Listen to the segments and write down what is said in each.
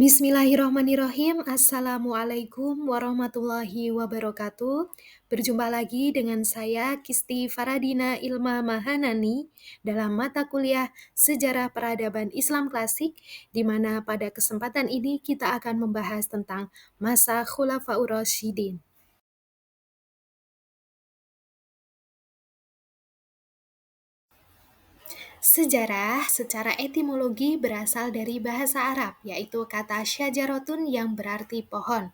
Bismillahirrahmanirrahim. Assalamualaikum warahmatullahi wabarakatuh. Berjumpa lagi dengan saya Kisti Faradina Ilma Mahanani dalam mata kuliah Sejarah Peradaban Islam Klasik, di mana pada kesempatan ini kita akan membahas tentang masa Khulafaur Rasyidin. Sejarah secara etimologi berasal dari bahasa Arab, yaitu kata syajarotun yang berarti pohon.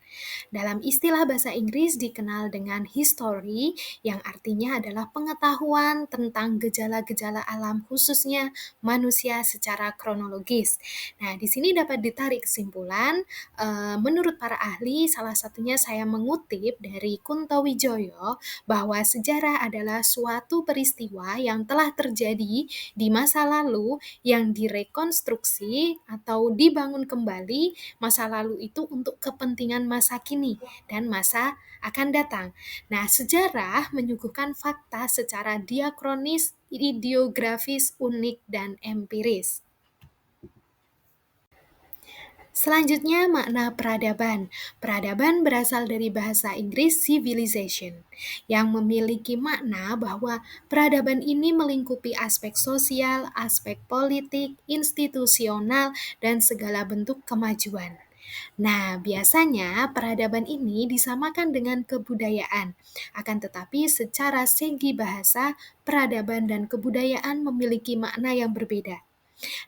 Dalam istilah bahasa Inggris dikenal dengan history, yang artinya adalah pengetahuan tentang gejala-gejala alam, khususnya manusia secara kronologis. Nah, di sini dapat ditarik kesimpulan, menurut para ahli, salah satunya saya mengutip dari Kunto Wijoyo, bahwa sejarah adalah suatu peristiwa yang telah terjadi di masa lalu yang direkonstruksi atau dibangun kembali masa lalu itu untuk kepentingan masa kini dan masa akan datang. Nah, sejarah menyuguhkan fakta secara diakronis, ideografis, unik, dan empiris. Selanjutnya, makna peradaban. Peradaban berasal dari bahasa Inggris civilization, yang memiliki makna bahwa peradaban ini melingkupi aspek sosial, aspek politik, institusional, dan segala bentuk kemajuan. Nah, biasanya peradaban ini disamakan dengan kebudayaan. Akan tetapi secara segi bahasa, peradaban dan kebudayaan memiliki makna yang berbeda.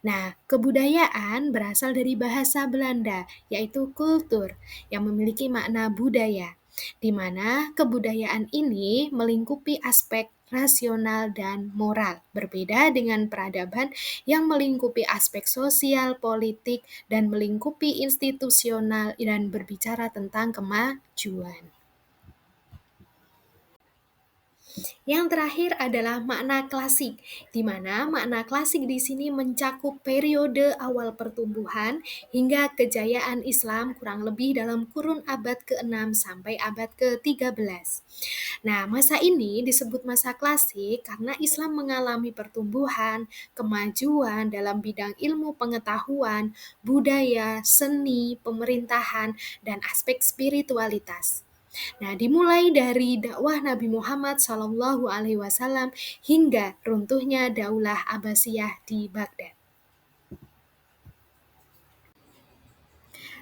Nah, kebudayaan berasal dari bahasa Belanda, yaitu kultur, yang memiliki makna budaya, di mana kebudayaan ini melingkupi aspek rasional dan moral, berbeda dengan peradaban yang melingkupi aspek sosial, politik, dan melingkupi institusional dan berbicara tentang kemajuan. Yang terakhir adalah makna klasik, di mana makna klasik di sini mencakup periode awal pertumbuhan hingga kejayaan Islam kurang lebih dalam kurun abad ke-6 sampai abad ke-13. Nah, masa ini disebut masa klasik karena Islam mengalami pertumbuhan, kemajuan dalam bidang ilmu pengetahuan, budaya, seni, pemerintahan, dan aspek spiritualitas. Nah, dimulai dari dakwah Nabi Muhammad SAW hingga runtuhnya Daulah Abbasiyah di Baghdad.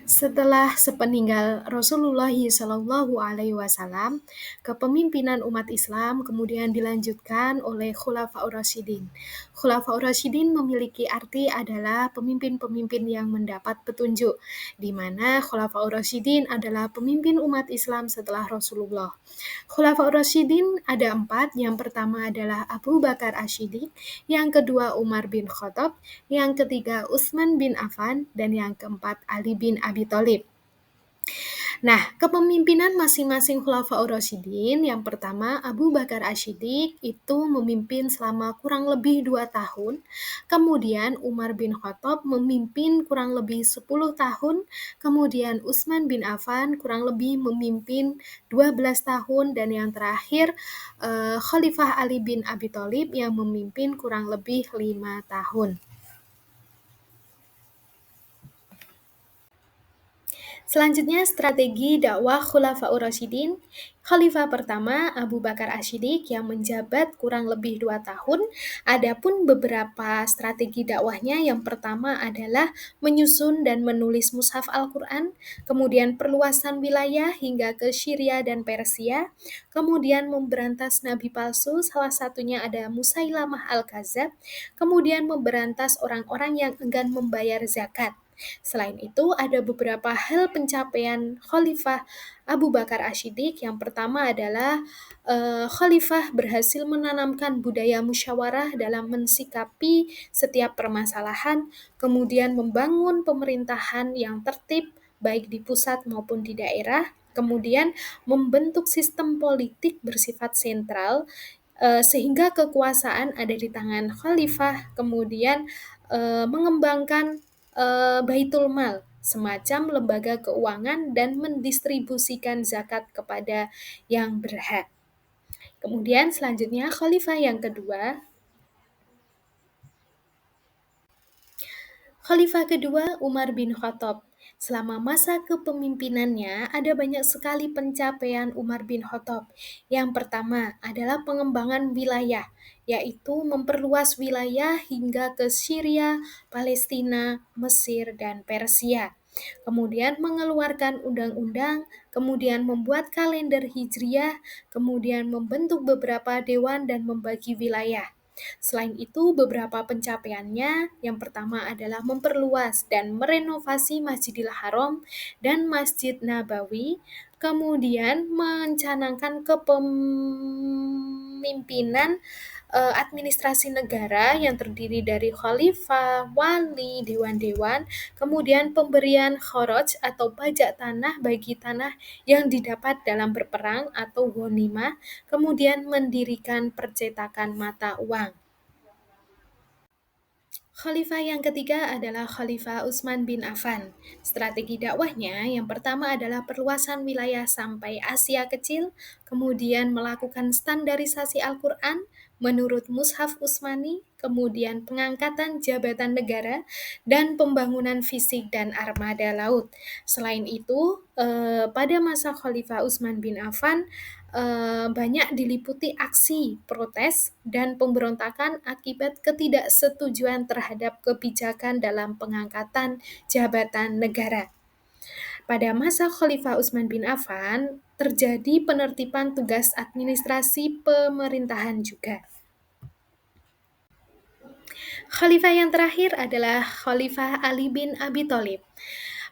Setelah sepeninggal Rasulullah SAW, kepemimpinan umat Islam kemudian dilanjutkan oleh Khulafaur Rasyidin. Khulafaur Rasyidin memiliki arti adalah pemimpin-pemimpin yang mendapat petunjuk, di mana Khulafaur Rasyidin adalah pemimpin umat Islam setelah Rasulullah. Khulafaur Rasyidin ada 4, yang pertama adalah Abu Bakar Asy-Syiddiq, yang kedua Umar bin Khattab, yang ketiga Utsman bin Affan, dan yang keempat Ali bin Abi Thalib. Nah, kepemimpinan masing-masing Khulafaur Rasyidin, yang pertama Abu Bakar Asy-Syiddiq itu memimpin selama kurang lebih 2 tahun, kemudian Umar bin Khattab memimpin kurang lebih 10 tahun, kemudian Utsman bin Affan kurang lebih memimpin 12 tahun, dan yang terakhir Khalifah Ali bin Abi Thalib yang memimpin kurang lebih 5 tahun. Selanjutnya, strategi dakwah Khulafaur Rasyidin. Khalifah pertama Abu Bakar Asy-Syiddiq yang menjabat kurang lebih 2 tahun. Adapun beberapa strategi dakwahnya, yang pertama adalah menyusun dan menulis mushaf Al-Quran, kemudian perluasan wilayah hingga ke Syria dan Persia, kemudian memberantas nabi palsu, salah satunya ada Musailamah Al-Kadzab, kemudian memberantas orang-orang yang enggan membayar zakat. Selain itu, ada beberapa hal pencapaian Khalifah Abu Bakar Asy-Syiddiq. Yang pertama adalah Khalifah berhasil menanamkan budaya musyawarah dalam mensikapi setiap permasalahan, kemudian membangun pemerintahan yang tertib baik di pusat maupun di daerah, kemudian membentuk sistem politik bersifat sentral sehingga kekuasaan ada di tangan khalifah, kemudian mengembangkan Baitul Mal, semacam lembaga keuangan, dan mendistribusikan zakat kepada yang berhak. Kemudian selanjutnya khalifah yang kedua Khalifah kedua Umar bin Khattab. Selama masa kepemimpinannya, ada banyak sekali pencapaian Umar bin Khattab. Yang pertama adalah pengembangan wilayah, yaitu memperluas wilayah hingga ke Syria, Palestina, Mesir, dan Persia. Kemudian mengeluarkan undang-undang, kemudian membuat kalender Hijriah, kemudian membentuk beberapa dewan dan membagi wilayah. Selain itu, beberapa pencapaiannya yang pertama adalah memperluas dan merenovasi Masjidil Haram dan Masjid Nabawi, kemudian mencanangkan kepemimpinan administrasi negara yang terdiri dari khalifah, wali, dewan-dewan, kemudian pemberian kharaj atau pajak tanah bagi tanah yang didapat dalam berperang atau ghanimah, kemudian mendirikan percetakan mata uang. Khalifah yang ketiga adalah Khalifah Utsman bin Affan. Strategi dakwahnya yang pertama adalah perluasan wilayah sampai Asia Kecil, kemudian melakukan standarisasi Al-Quran menurut Mushaf Utsmani, kemudian pengangkatan jabatan negara, dan pembangunan fisik dan armada laut. Selain itu, pada masa Khalifah Utsman bin Affan, banyak diliputi aksi protes dan pemberontakan akibat ketidaksetujuan terhadap kebijakan dalam pengangkatan jabatan negara. Pada masa Khalifah Utsman bin Affan, terjadi penertiban tugas administrasi pemerintahan juga. Khalifah yang terakhir adalah Khalifah Ali bin Abi Thalib.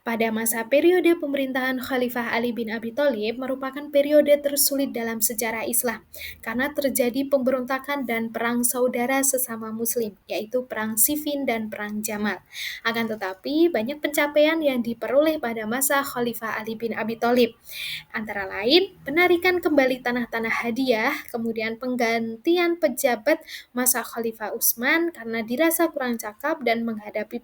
Pada masa periode pemerintahan Khalifah Ali bin Abi Thalib merupakan periode tersulit dalam sejarah Islam karena terjadi pemberontakan dan perang saudara sesama muslim, yaitu perang Siffin dan perang Jamal. Akan tetapi, banyak pencapaian yang diperoleh pada masa Khalifah Ali bin Abi Thalib. Antara lain, penarikan kembali tanah-tanah hadiah, kemudian penggantian pejabat masa Khalifah Utsman karena dirasa kurang cakap dan menghadapi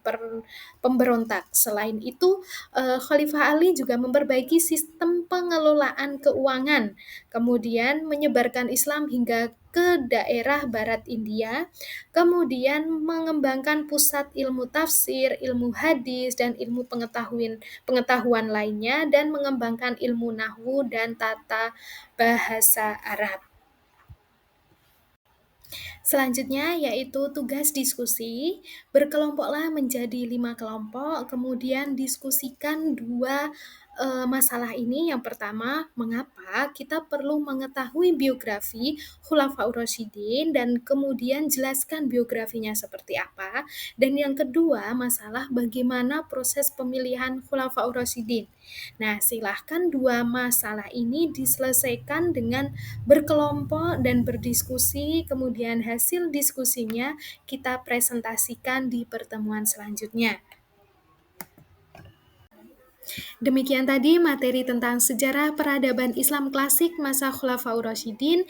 pemberontak. Selain itu, Khalifah Ali juga memperbaiki sistem pengelolaan keuangan, kemudian menyebarkan Islam hingga ke daerah barat India, kemudian mengembangkan pusat ilmu tafsir, ilmu hadis, dan ilmu pengetahuan lainnya, dan mengembangkan ilmu nahwu dan tata bahasa Arab. Selanjutnya yaitu tugas diskusi, berkelompoklah menjadi 5 kelompok, kemudian diskusikan dua masalah ini. Yang pertama, mengapa kita perlu mengetahui biografi Khulafaur Rasyidin dan kemudian jelaskan biografinya seperti apa. Dan yang kedua, masalah bagaimana proses pemilihan Khulafaur Rasyidin. Nah, silahkan dua masalah ini diselesaikan dengan berkelompok dan berdiskusi, kemudian hasil diskusinya kita presentasikan di pertemuan selanjutnya. Demikian tadi materi tentang sejarah peradaban Islam klasik masa Khulafaur Rasyidin.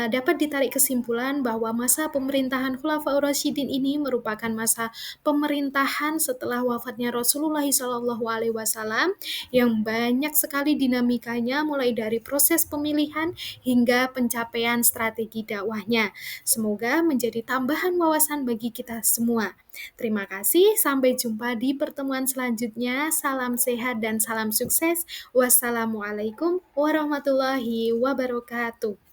Dapat ditarik kesimpulan bahwa masa pemerintahan Khulafaur Rasyidin ini merupakan masa pemerintahan setelah wafatnya Rasulullah SAW yang banyak sekali dinamikanya, mulai dari proses pemilihan hingga pencapaian strategi dakwahnya. Semoga menjadi tambahan wawasan bagi kita semua. Terima kasih, sampai jumpa di pertemuan selanjutnya. Salam sehat dan salam sukses. Wassalamualaikum warahmatullahi wabarakatuh.